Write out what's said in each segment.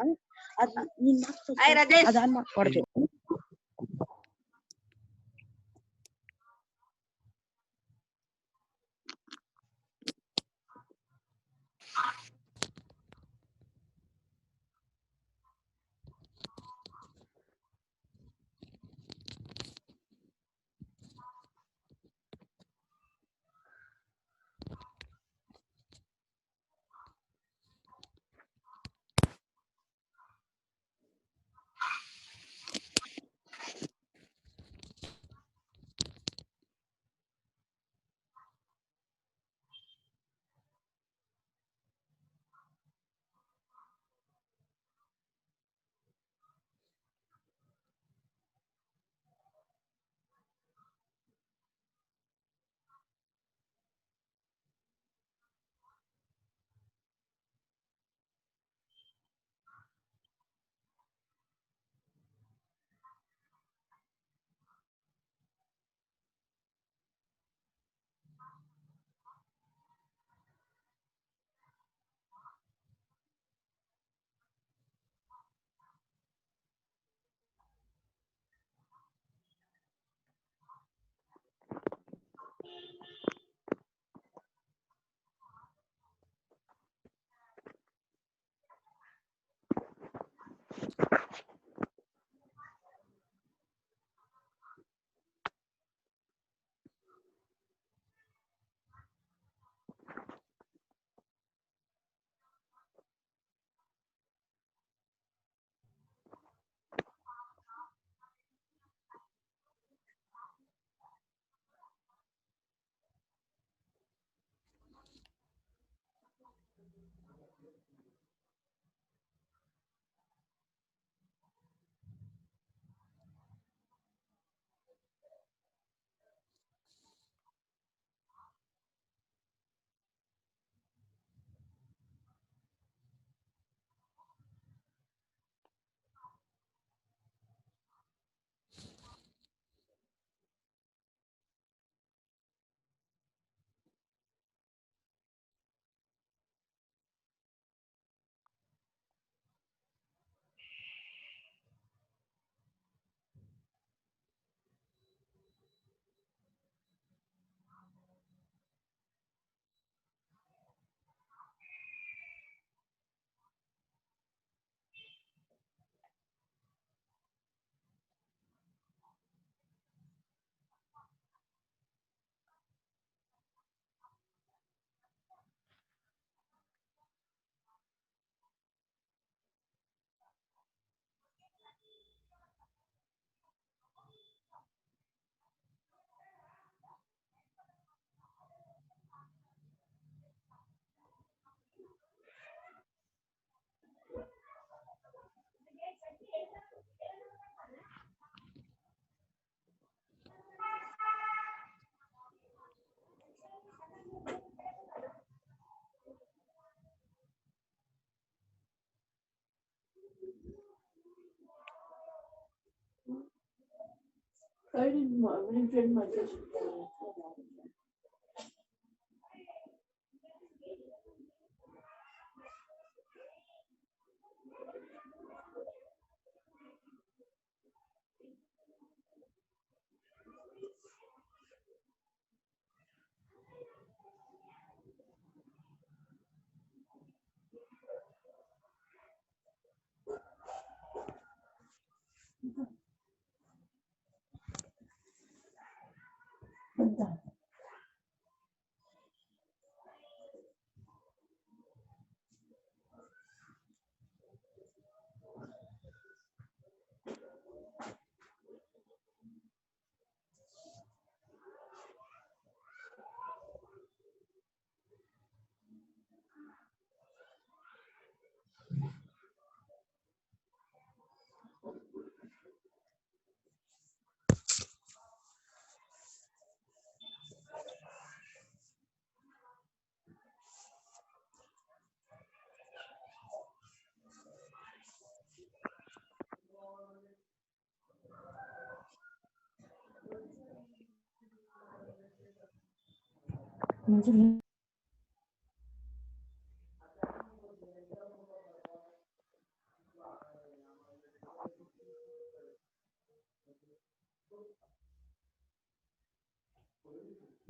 Hai Rajesh. ada anak korjo.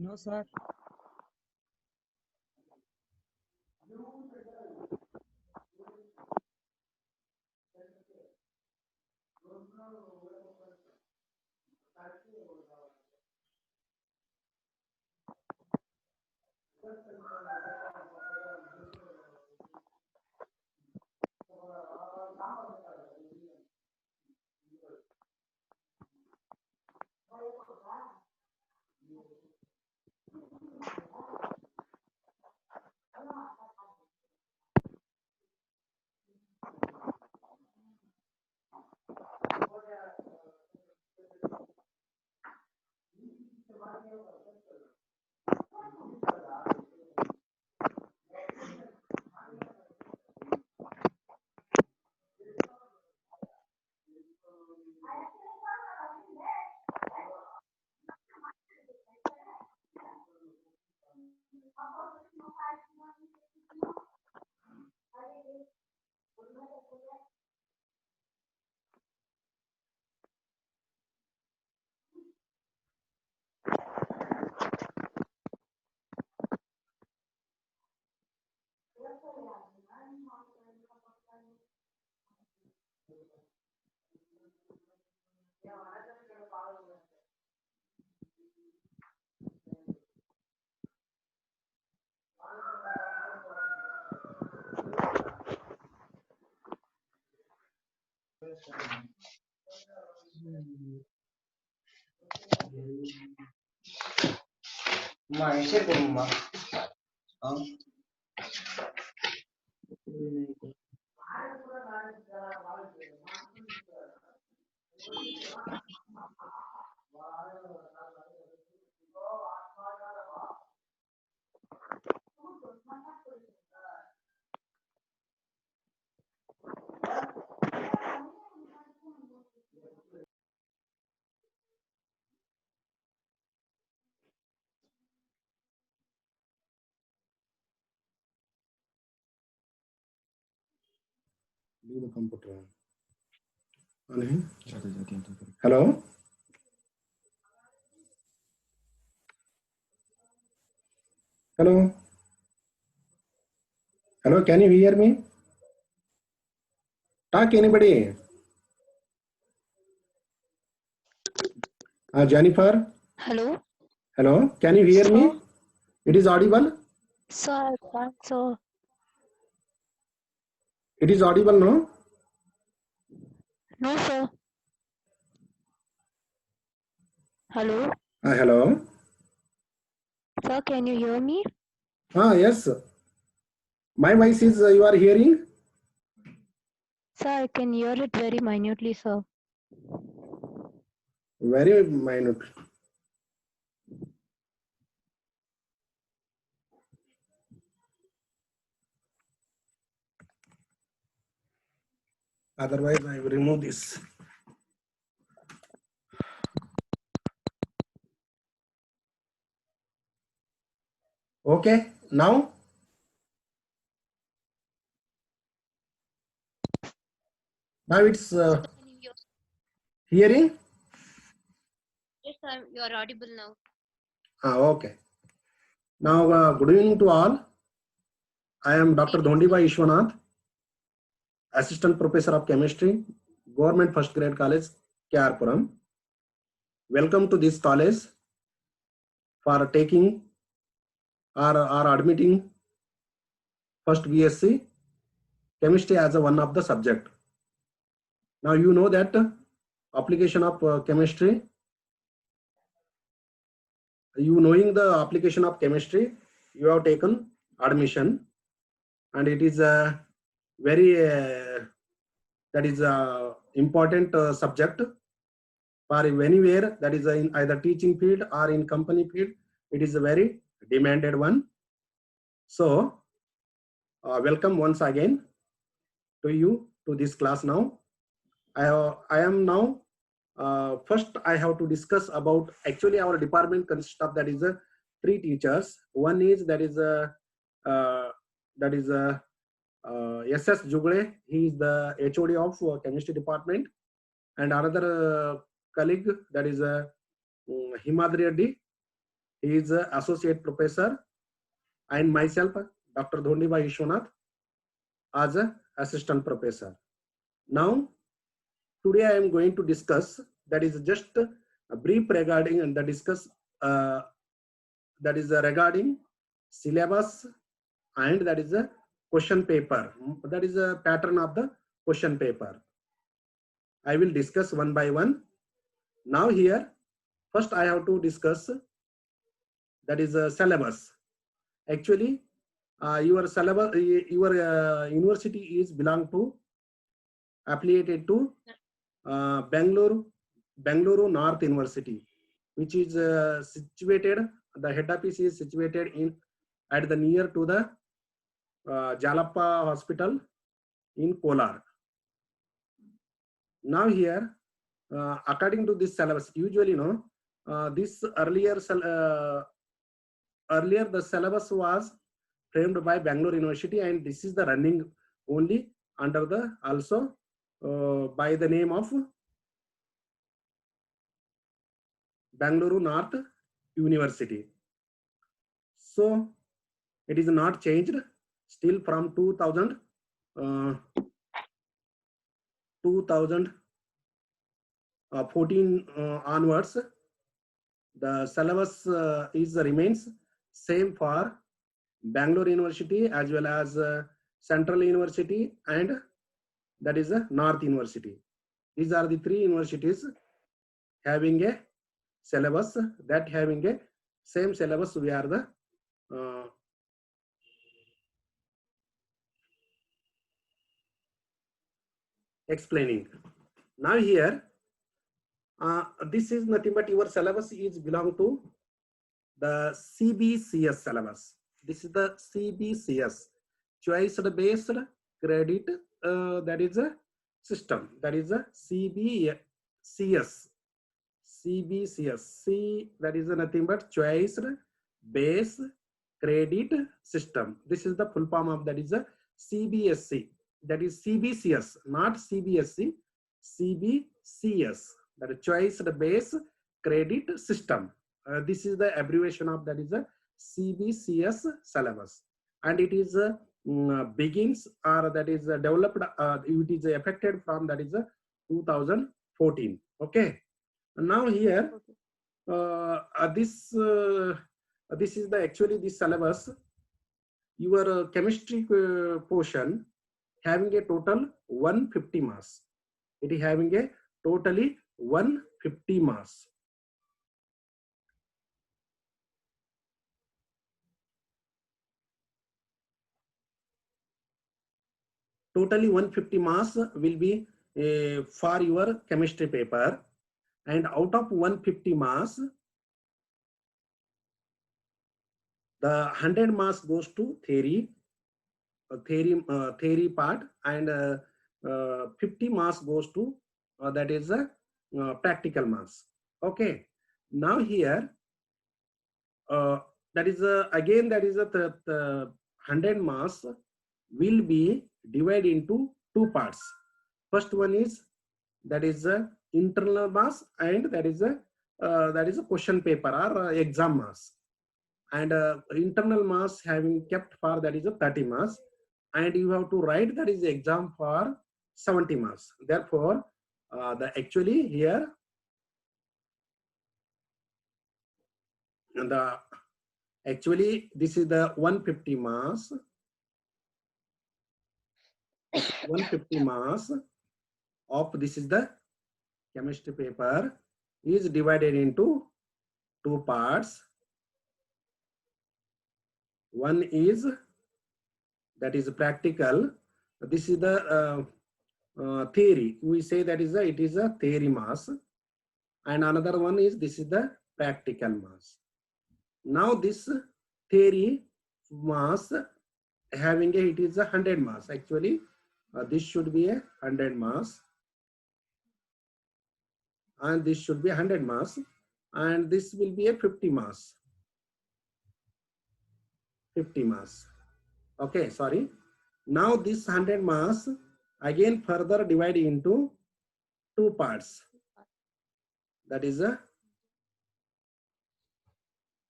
No, sir. Share करूँ माँ Leave the computer on. Hello. Hello. Hello. Can you hear me? Talk anybody? Jennifer. Hello. Hello. Can you hear me? Sir? It is audible. Sir, I can't, sir. It is audible, no? No, sir. Hello. Hello. Sir, can you hear me? Yes. My voice is you are hearing? Sir, I can hear it very minutely, sir. Very minute. Otherwise, I will remove this. Okay. Now. Now it's hearing. Yes, sir. You are audible now. Okay. Now, good evening to all. I am Dr. Dhondibai Ishwanath, Assistant Professor of Chemistry, Government First Grade College, Kyarpuram. Welcome to this college for taking or admitting first BSc Chemistry as one of the subject. Now you know that application of chemistry. You knowing the application of chemistry, you have taken admission, and it is a very that is a important subject for anywhere, that is in either teaching field or in company field. It is a very demanded one. So welcome once again to you to this class. Now I am now first I have to discuss about, actually our department consists of, that is three teachers. One is SS Jugle. He is the HOD of chemistry department, and another colleague, that is Himadri Reddy. He is an associate professor, and myself, Dr. Dhondiba Vishwanath, as an assistant professor. Now, today I am going to discuss, that is just a brief regarding and the discuss that is regarding syllabus, and that is a question paper. That is a pattern of the question paper. I will discuss one by one. Now here, first I have to discuss, that is a syllabus. Actually, your syllabus, your university is belong to, affiliated to Bangalore North University, which is situated, the head office is situated in at the near to the Jalappa Hospital in Kolar. Now here, according to this syllabus, usually this earlier the syllabus was framed by Bangalore University, and this is the running only under the also by the name of Bangalore North University. So it is not changed still from 2014 onwards. The syllabus remains same for Bangalore University as well as Central University and that is North University. These are the three universities having a syllabus, that having a same syllabus. We are the explaining. Now here, this is nothing but your syllabus is belong to the CBCS syllabus. This is the CBCS, choice based credit, that is a system, that is a CBCS. C, that is nothing but choice based credit system. This is the full form of, that is a CBSC, that is CBCS, not CBSC, CBCS, that is choice based credit system. This is the abbreviation of, that is a CBCS syllabus, and it is begins, or that is developed, it is affected from, that is 2014. Okay. Now here, this is the actually this syllabus. Your chemistry portion having a total 150 marks. It is having a totally 150 marks. Totally 150 marks will be for your chemistry paper, and out of 150 marks, the 100 marks goes to theory part, and 50 marks goes to that is practical marks. Okay. Now here, that is again, that is the 100 marks will be divided into two parts. First one is, that is internal marks, and that is a question paper or exam marks, and internal marks having kept for, that is a 30 marks, and you have to write, that is exam for 70 marks. Therefore, the actually here, and the actually this is the 150 marks. 150 marks of this is the chemistry paper is divided into two parts. One is, that is practical. This is the theory. We say that is it is a theory mass, and another one is, this is the practical mass. Now this theory mass having a, it is a 100 mass. Actually, this should be a 100 mass, and this should be 100 mass, and this will be a 50 mass. 50 mass. Okay, sorry. Now this 100 mass again further divided into two parts. That is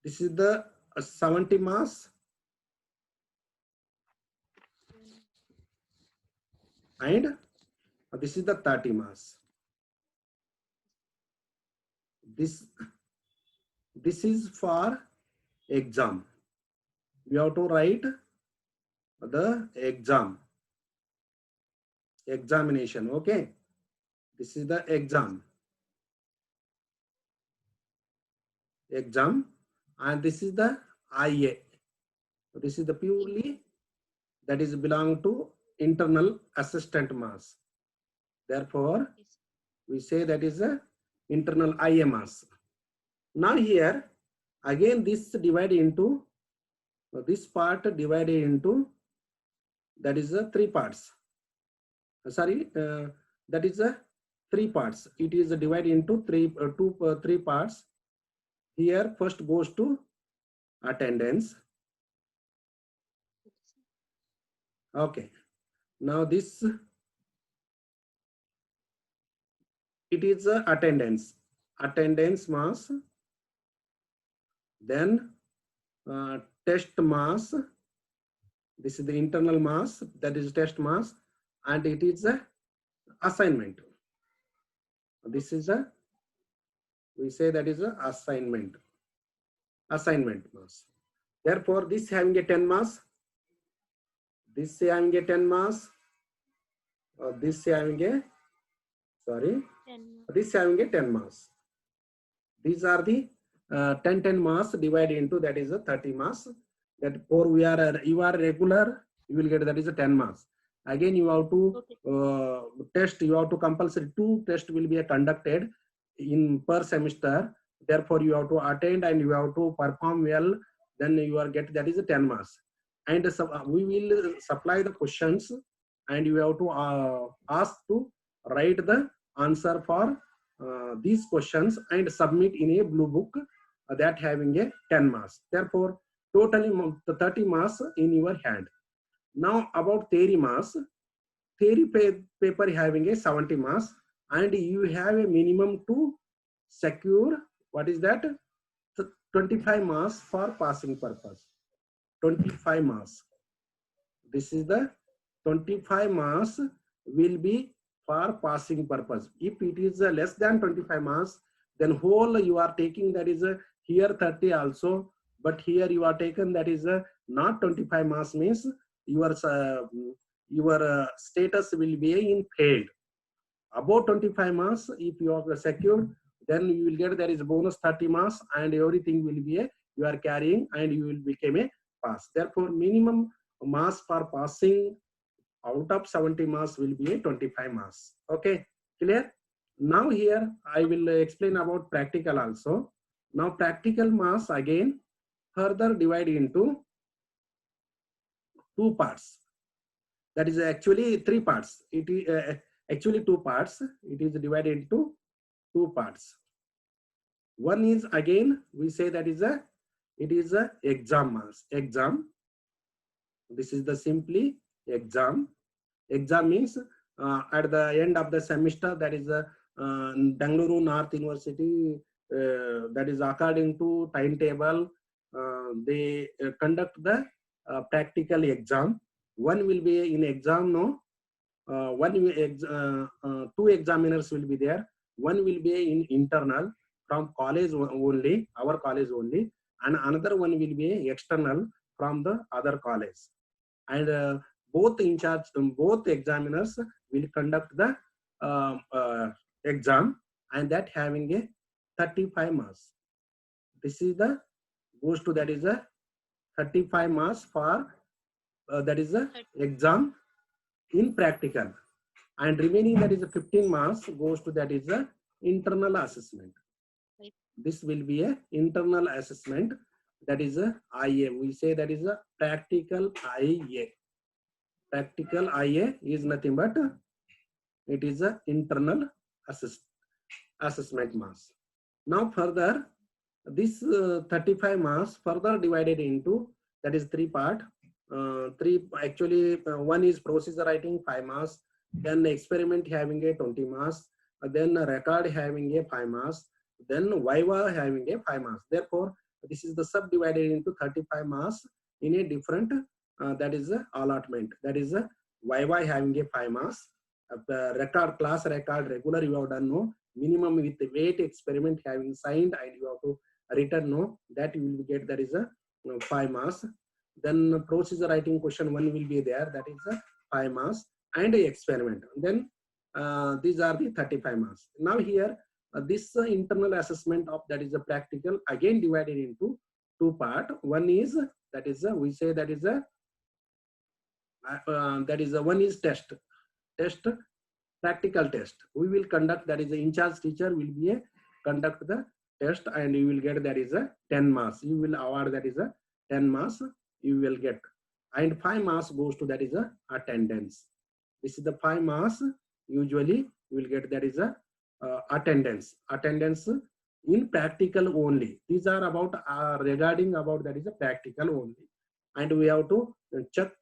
This is the 70 mass and this is the 30 mass. This is for exam. We have to write the examination. Okay, this is the exam, and this is the IA. This is the purely that is belong to internal assistant mass. Therefore, we say that is a internal IA mass. Now here again this divided into this part divided into that is a three parts. That is a three parts. It is divided into three parts. Here first goes to attendance. Okay. Now this it is a attendance mass. Then test mass. This is the internal mass, that is test mass, and it is a assignment. This is a, we say that is a assignment mass. Therefore, this having a 10 mass, this having a 10 mass, this having a, this having a 10 mass. These are the 10 mass divided into that is a 30 mass. That for you are regular, you will get that is a 10 mass. Again, you have to test. You have to compulsory 2 tests will be conducted in per semester. Therefore, you have to attend and you have to perform well. Then you are get that is a 10 mass. And we will supply the questions, and you have to ask to write the answer for these questions and submit in a blue book that having a 10 mass. Therefore, totally the 30 mass in your hand. Now about theory mass. Theory paper having a 70 mass, and you have a minimum to secure what is that 25 mass for passing purpose. 25 mass. This is the 25 mass will be for passing purpose. If it is less than 25 mass, then whole you are taking that is here 30 also, but here you are taken that is not 25 mass, means your status will be in failed. About 25 mass, if you are secured, then you will get there is bonus 30 mass, and everything will be you are carrying, and you will become a pass. Therefore, minimum mass for passing out of 70 mass will be a 25 mass. Okay, clear? Now here I will explain about practical also. Now practical mass again further divided into 2 parts. That is actually 3 parts. It is actually 2 parts. It is divided into 2 parts. One is again we say that is it is a exam mass. Exam. This is the simply exam. Exam means at the end of the semester, that is Bangalore North University, that is according to timetable, they conduct the practical exam. One will be in exam, no? 2 examiners will be there. One will be in internal from college only, our college only, and another one will be external from the other college. And both in charge, both examiners will conduct the exam, and that having a 35 marks. This is the goes to that is a 35 marks for that is a exam in practical, and remaining that is a 15 marks goes to that is a internal assessment. This will be a internal assessment, that is a IA. We say that is a practical IA. Practical IA is nothing but it is a internal assessment marks. Now further this 35 marks further divided into that is 3 part. One is procedure writing 5 marks, then experiment having a 20 marks, then record having a 5 marks, then Viva having a 5 marks. Therefore, this is the subdivided into 35 marks in a different, that is a allotment. That is a YY having a 5 marks. The record, class record, regular you have done no, minimum with the weight experiment having signed and you have to return no, that you will get, that is a 5 marks. Then procedure writing question 1 will be there, that is a 5 marks, and a experiment. Then these are the 35 marks. Now here this internal assessment of, that is a practical, again divided into 2 part. One is, that is a, we say that is a one is test, practical test. We will conduct, that is the in-charge teacher will be a conduct the test, and you will get, that is a 10 marks. You will award, that is a 10 marks you will get, and 5 marks goes to, that is a attendance. This is the 5 marks usually you will get, that is a attendance in practical only. These are about regarding about, that is a practical only, and we have to check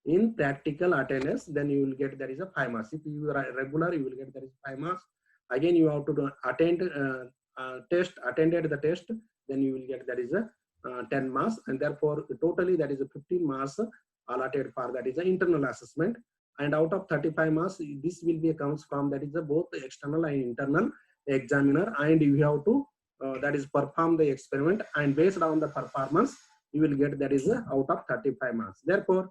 in practical attendance. Then you will get, that is a 5 marks. If you are regular, you will get, that is 5 marks. Again you have to attended the test, then you will get, that is a 10 marks, and therefore totally that is a 15 marks allotted for, that is a internal assessment. And out of 35 marks, this will be comes from, that is a both external and internal examiner, and you have to that is perform the experiment, and based on the performance you will get, that is a out of 35 marks. Therefore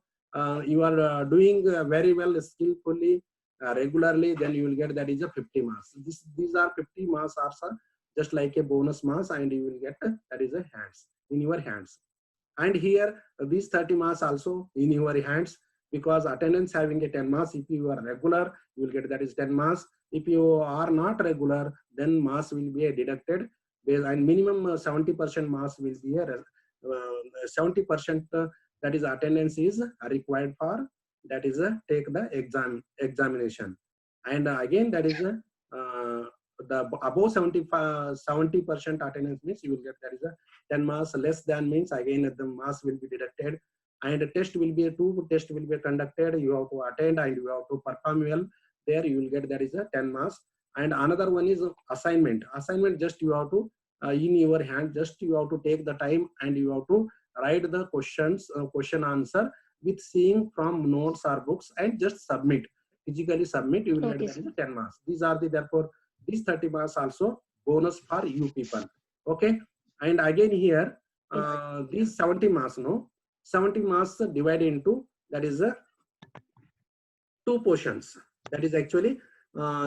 you are doing very well, skillfully, regularly, then you will get, that is a 50 marks. These are 50 marks are just like a bonus marks, and you will get, that is a hands, in your hands. And here these 30 marks also in your hands, because attendance having a 10 marks. If you are regular, you will get, that is 10 marks. If you are not regular, then marks will be deducted, and minimum 70% marks will be 70% that is attendance is required for, that is take the examination. And again that is the above 70% attendance means you will get, that is a 10 marks. Less than means again the marks will be deducted, and a test will be 2 tests will be conducted. You have to attend and you have to perform well. There you will get, that is a 10 marks. And another one is assignment. Assignment just you have to in your hand, just you have to take the time and you have to write the questions, question answer with seeing from notes or books, and just submit, physically submit. You will get, that is a 10 marks. These are the, therefore these 30 marks also bonus for you people. Okay. And again here these 70 marks, no, 70 marks divided into, that is a 2 portions. That is actually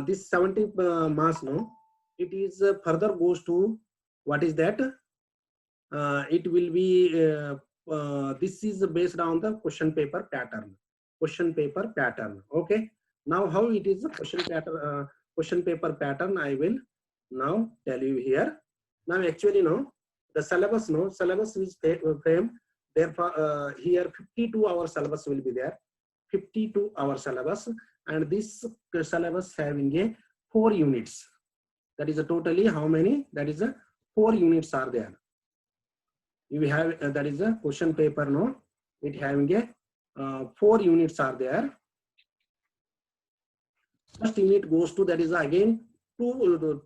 this 70 marks, no, it is further goes to, what is that? It will be this is based on the question paper pattern. Okay. Now how it is a question paper pattern, I will now tell you here. Now actually no, the syllabus, no, syllabus is framed. Therefore here 52-hour syllabus will be there, 52-hour syllabus, and this syllabus having a 4 units. That is a totally how many? That is a 4 units are there. You have that is a question paper, no, it having a 4 units are there. First unit goes to, that is again 2